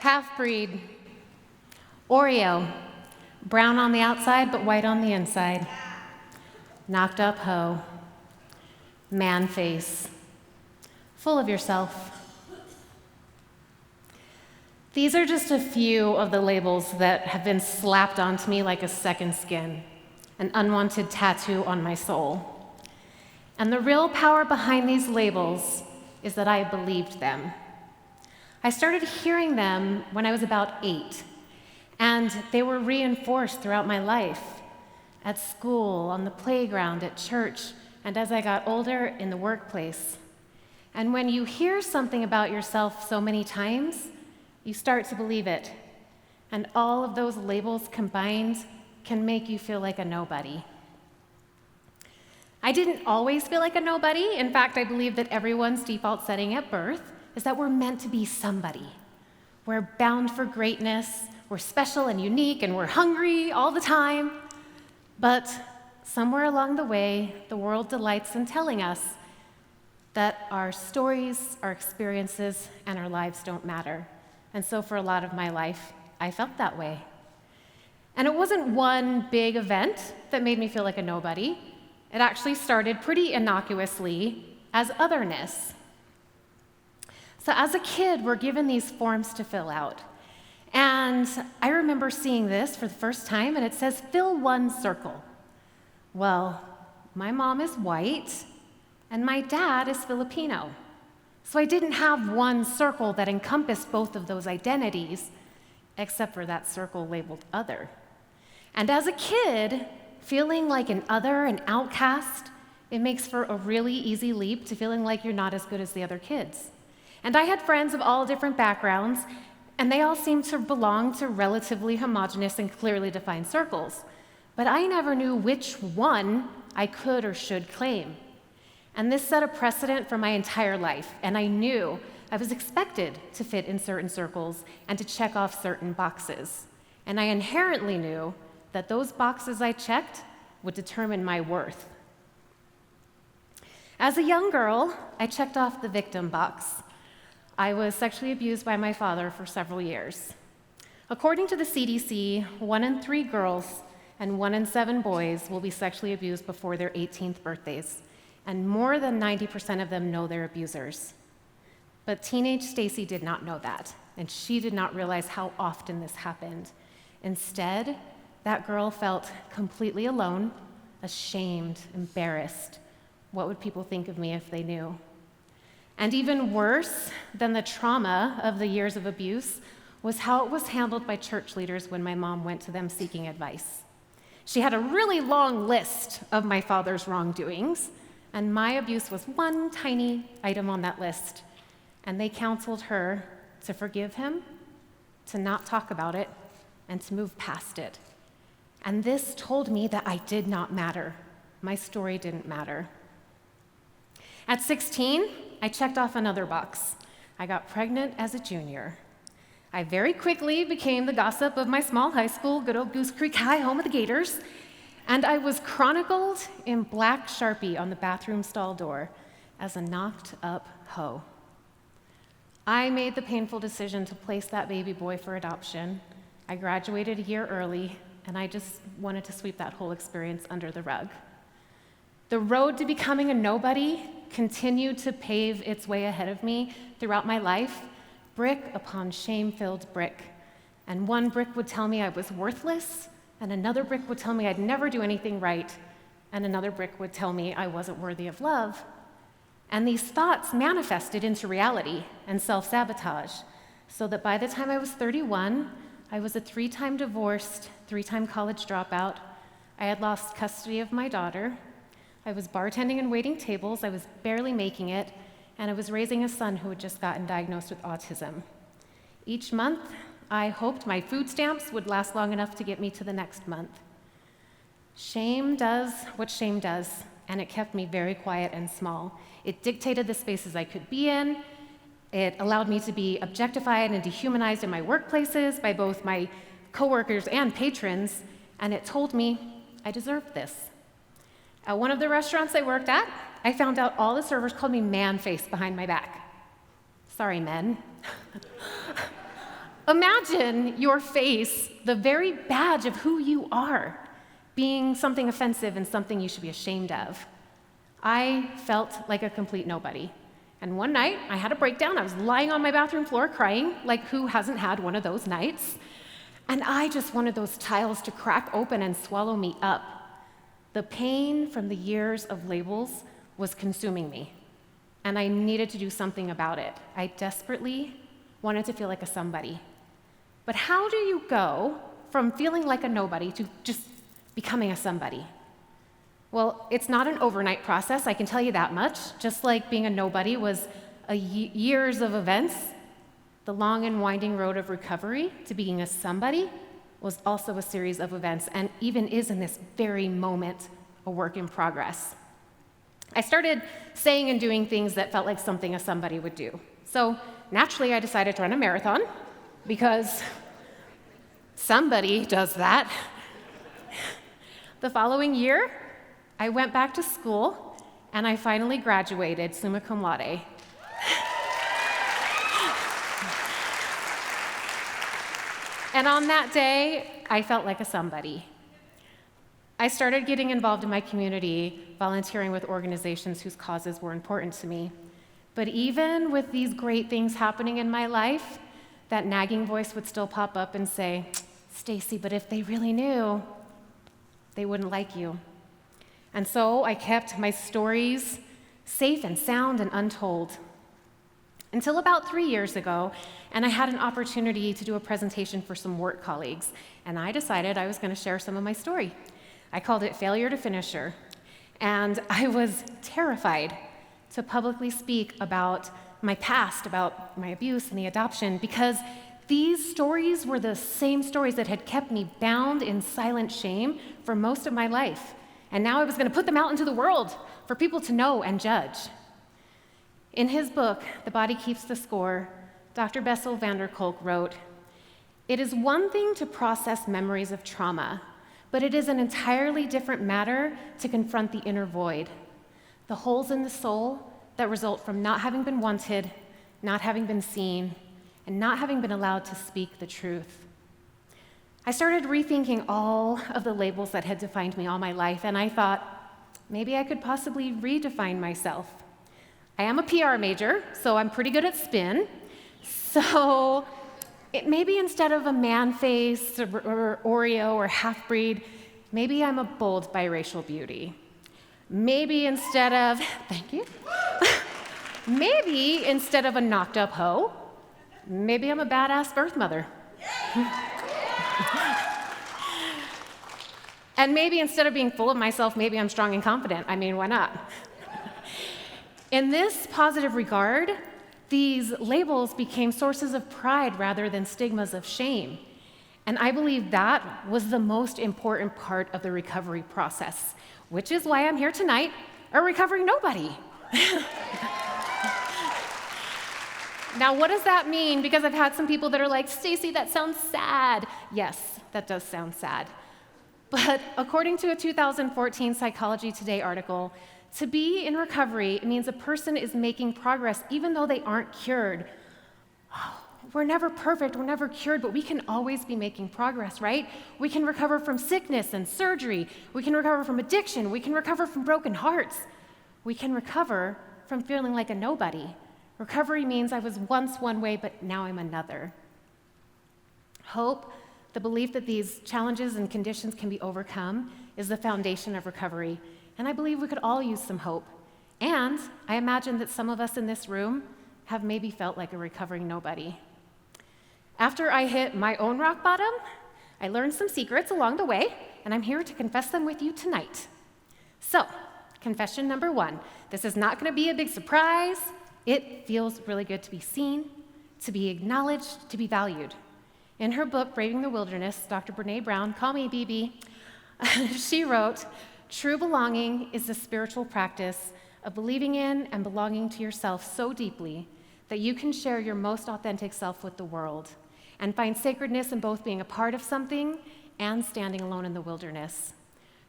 half-breed, Oreo, brown on the outside but white on the inside, knocked up hoe, man face, full of yourself. These are just a few of the labels that have been slapped onto me like a second skin, an unwanted tattoo on my soul. And the real power behind these labels is that I believed them. I started hearing them when I was about 8, and they were reinforced throughout my life, at school, on the playground, at church, and as I got older, in the workplace. And when you hear something about yourself so many times, you start to believe it. And all of those labels combined can make you feel like a nobody. I didn't always feel like a nobody. In fact, I believe that everyone's default setting at birth is that we're meant to be somebody. We're bound for greatness, we're special and unique, and we're hungry all the time. But somewhere along the way, the world delights in telling us that our stories, our experiences, and our lives don't matter. And so for a lot of my life, I felt that way. And it wasn't one big event that made me feel like a nobody. It actually started pretty innocuously as otherness. So as a kid, we're given these forms to fill out. And I remember seeing this for the first time, and it says, fill one circle. Well, my mom is white, and my dad is Filipino. So I didn't have one circle that encompassed both of those identities, except for that circle labeled other. And as a kid, feeling like an other, an outcast, it makes for a really easy leap to feeling like you're not as good as the other kids. And I had friends of all different backgrounds, and they all seemed to belong to relatively homogeneous and clearly defined circles. But I never knew which one I could or should claim. And this set a precedent for my entire life, and I knew I was expected to fit in certain circles and to check off certain boxes. And I inherently knew that those boxes I checked would determine my worth. As a young girl, I checked off the victim box. I was sexually abused by my father for several years. According to the CDC, 1 in 3 girls and 1 in 7 boys will be sexually abused before their 18th birthdays, and more than 90% of them know their abusers. But teenage Stacy did not know that, and she did not realize how often this happened. Instead, that girl felt completely alone, ashamed, embarrassed. What would people think of me if they knew? And even worse than the trauma of the years of abuse was how it was handled by church leaders when my mom went to them seeking advice. She had a really long list of my father's wrongdoings, and my abuse was one tiny item on that list. And they counseled her to forgive him, to not talk about it, and to move past it. And this told me that I did not matter. My story didn't matter. At 16, I checked off another box. I got pregnant as a junior. I very quickly became the gossip of my small high school, good old Goose Creek High, home of the Gators, and I was chronicled in black Sharpie on the bathroom stall door as a knocked up hoe. I made the painful decision to place that baby boy for adoption. I graduated a year early, and I just wanted to sweep that whole experience under the rug. The road to becoming a nobody continued to pave its way ahead of me throughout my life, brick upon shame-filled brick. And one brick would tell me I was worthless, and another brick would tell me I'd never do anything right, and another brick would tell me I wasn't worthy of love. And these thoughts manifested into reality and self-sabotage, so that by the time I was 31, I was a 3-time divorced, 3-time college dropout. I had lost custody of my daughter. I was bartending and waiting tables. I was barely making it, and I was raising a son who had just gotten diagnosed with autism. Each month, I hoped my food stamps would last long enough to get me to the next month. Shame does what shame does, and it kept me very quiet and small. It dictated the spaces I could be in. It allowed me to be objectified and dehumanized in my workplaces by both my coworkers and patrons, and it told me I deserved this. At one of the restaurants I worked at, I found out all the servers called me man-face behind my back. Sorry, men. Imagine your face, the very badge of who you are, being something offensive and something you should be ashamed of. I felt like a complete nobody. And one night, I had a breakdown. I was lying on my bathroom floor crying, like who hasn't had one of those nights? And I just wanted those tiles to crack open and swallow me up. The pain from the years of labels was consuming me, and I needed to do something about it. I desperately wanted to feel like a somebody. But how do you go from feeling like a nobody to just becoming a somebody? Well, it's not an overnight process, I can tell you that much. Just like being a nobody was years of events, the long and winding road of recovery to being a somebody was also a series of events, and even is in this very moment a work in progress. I started saying and doing things that felt like something a somebody would do. So naturally, I decided to run a marathon because somebody does that. The following year, I went back to school, and I finally graduated summa cum laude. And on that day, I felt like a somebody. I started getting involved in my community, volunteering with organizations whose causes were important to me. But even with these great things happening in my life, that nagging voice would still pop up and say, "Stacy, but if they really knew, they wouldn't like you." And so I kept my stories safe and sound and untold. Until about 3 years ago, and I had an opportunity to do a presentation for some work colleagues, and I decided I was going to share some of my story. I called it Failure to Finisher, and I was terrified to publicly speak about my past, about my abuse and the adoption, because these stories were the same stories that had kept me bound in silent shame for most of my life. And now I was going to put them out into the world for people to know and judge. In his book, The Body Keeps the Score, Dr. Bessel van der Kolk wrote, "It is one thing to process memories of trauma, but it is an entirely different matter to confront the inner void, the holes in the soul that result from not having been wanted, not having been seen, and not having been allowed to speak the truth." I started rethinking all of the labels that had defined me all my life, and I thought, maybe I could possibly redefine myself. I am a PR major, so I'm pretty good at spin. So maybe instead of a man face or Oreo or half-breed, maybe I'm a bold biracial beauty. Maybe instead of, thank you, maybe instead of a knocked up hoe, maybe I'm a badass birth mother. And maybe instead of being full of myself, maybe I'm strong and confident. I mean, why not? In this positive regard, these labels became sources of pride rather than stigmas of shame. And I believe that was the most important part of the recovery process, which is why I'm here tonight, a recovering nobody. Now, what does that mean? Because I've had some people that are like, "Stacy, that sounds sad." Yes, that does sound sad. But according to a 2014 Psychology Today article, to be in recovery, it means a person is making progress even though they aren't cured. We're never perfect, we're never cured, but we can always be making progress, right? We can recover from sickness and surgery. We can recover from addiction. We can recover from broken hearts. We can recover from feeling like a nobody. Recovery means I was once one way, but now I'm another. Hope, the belief that these challenges and conditions can be overcome, is the foundation of recovery. And I believe we could all use some hope. And I imagine that some of us in this room have maybe felt like a recovering nobody. After I hit my own rock bottom, I learned some secrets along the way, and I'm here to confess them with you tonight. So, confession number 1. This is not going to be a big surprise. It feels really good to be seen, to be acknowledged, to be valued. In her book, Braving the Wilderness, Dr. Brene Brown, call me BB, she wrote, "True belonging is the spiritual practice of believing in and belonging to yourself so deeply that you can share your most authentic self with the world and find sacredness in both being a part of something and standing alone in the wilderness.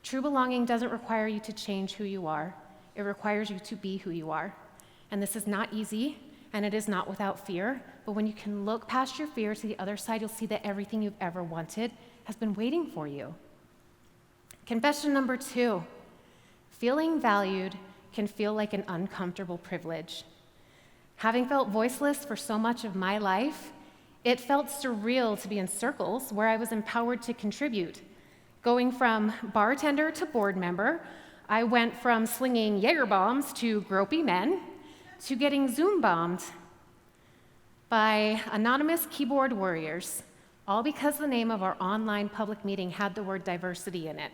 True belonging doesn't require you to change who you are. It requires you to be who you are. And this is not easy, and it is not without fear. But when you can look past your fear to the other side, you'll see that everything you've ever wanted has been waiting for you. Confession number 2, feeling valued can feel like an uncomfortable privilege. Having felt voiceless for so much of my life, it felt surreal to be in circles where I was empowered to contribute. Going from bartender to board member, I went from slinging Jaeger bombs to gropey men to getting Zoom bombed by anonymous keyboard warriors, all because the name of our online public meeting had the word diversity in it.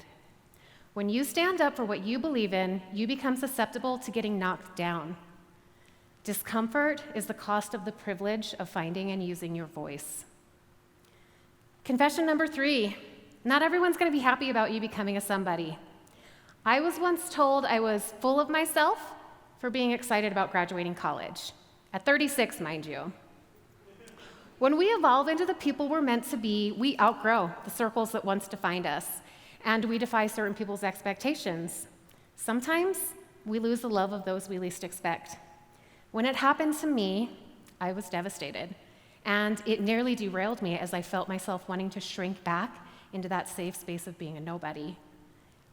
When you stand up for what you believe in, you become susceptible to getting knocked down. Discomfort is the cost of the privilege of finding and using your voice. Confession number 3, not everyone's going to be happy about you becoming a somebody. I was once told I was full of myself for being excited about graduating college. At 36, mind you. When we evolve into the people we're meant to be, we outgrow the circles that once defined us, and we defy certain people's expectations. Sometimes we lose the love of those we least expect. When it happened to me, I was devastated, and it nearly derailed me as I felt myself wanting to shrink back into that safe space of being a nobody.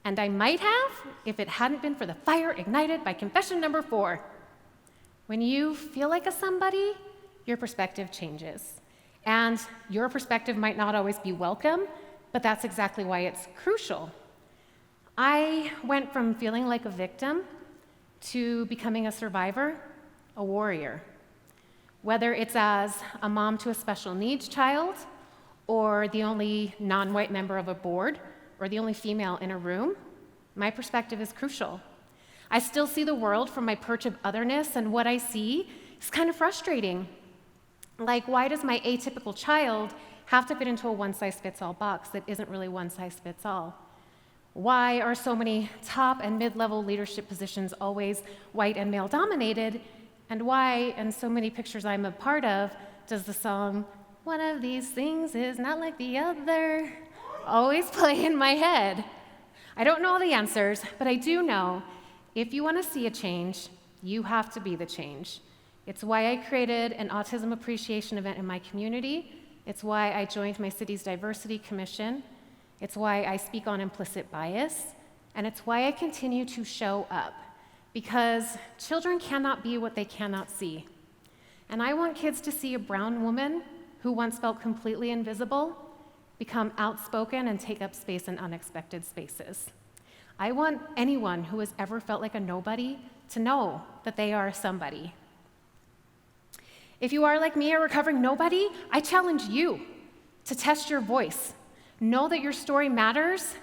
And I might have if it hadn't been for the fire ignited by confession number 4. When you feel like a somebody, your perspective changes. And your perspective might not always be welcome, but that's exactly why it's crucial. I went from feeling like a victim to becoming a survivor, a warrior. Whether it's as a mom to a special needs child, or the only non-white member of a board, or the only female in a room, my perspective is crucial. I still see the world from my perch of otherness, and what I see is kind of frustrating. Like, why does my atypical child have to fit into a one-size-fits-all box that isn't really one-size-fits-all? Why are so many top and mid-level leadership positions always white and male-dominated? And why, in so many pictures I'm a part of, does the song, "One of these things is not like the other," always play in my head? I don't know all the answers, but I do know if you want to see a change, you have to be the change. It's why I created an autism appreciation event in my community. It's why I joined my city's diversity commission. It's why I speak on implicit bias. And it's why I continue to show up. Because children cannot be what they cannot see. And I want kids to see a brown woman who once felt completely invisible become outspoken and take up space in unexpected spaces. I want anyone who has ever felt like a nobody to know that they are somebody. If you are like me, a recovering nobody, I challenge you to test your voice. Know that your story matters.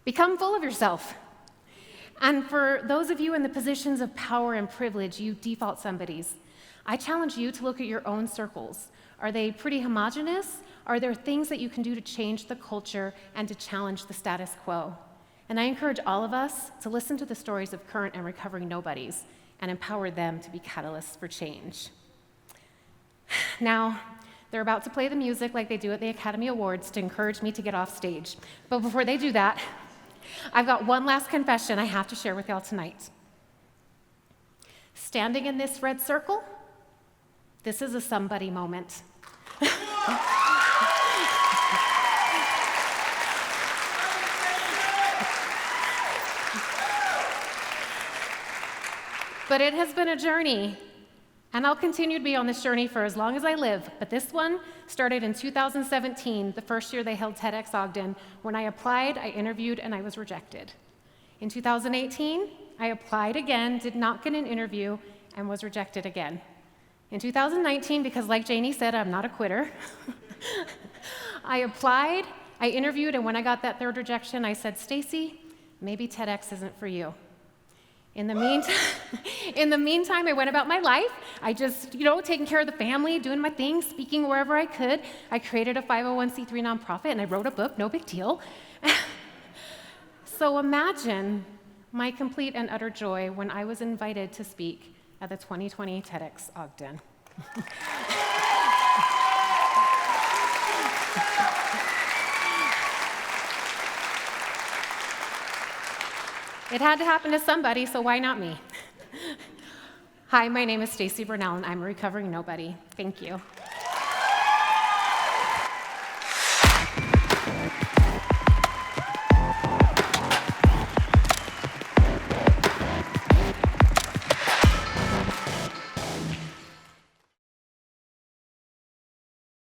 Become full of yourself. And for those of you in the positions of power and privilege, you default somebodies, I challenge you to look at your own circles. Are they pretty homogenous? Are there things that you can do to change the culture and to challenge the status quo? And I encourage all of us to listen to the stories of current and recovering nobodies and empower them to be catalysts for change. Now, they're about to play the music like they do at the Academy Awards to encourage me to get off stage. But before they do that, I've got one last confession I have to share with y'all tonight. Standing in this red circle, this is a somebody moment. But it has been a journey, and I'll continue to be on this journey for as long as I live. But this one started in 2017, the first year they held TEDxOgden. When I applied, I interviewed, and I was rejected. In 2018, I applied again, did not get an interview, and was rejected again. In 2019, because like Janie said, I'm not a quitter, I applied, I interviewed, and when I got that third rejection, I said, "Stacy, maybe TEDx isn't for you." In the meantime, I went about my life. I just, taking care of the family, doing my thing, speaking wherever I could. I created a 501c3 nonprofit, and I wrote a book, no big deal. So imagine my complete and utter joy when I was invited to speak at the 2020 TEDxOgden. It had to happen to somebody, so why not me? Hi, my name is Stacy Bernal, and I'm a recovering nobody. Thank you.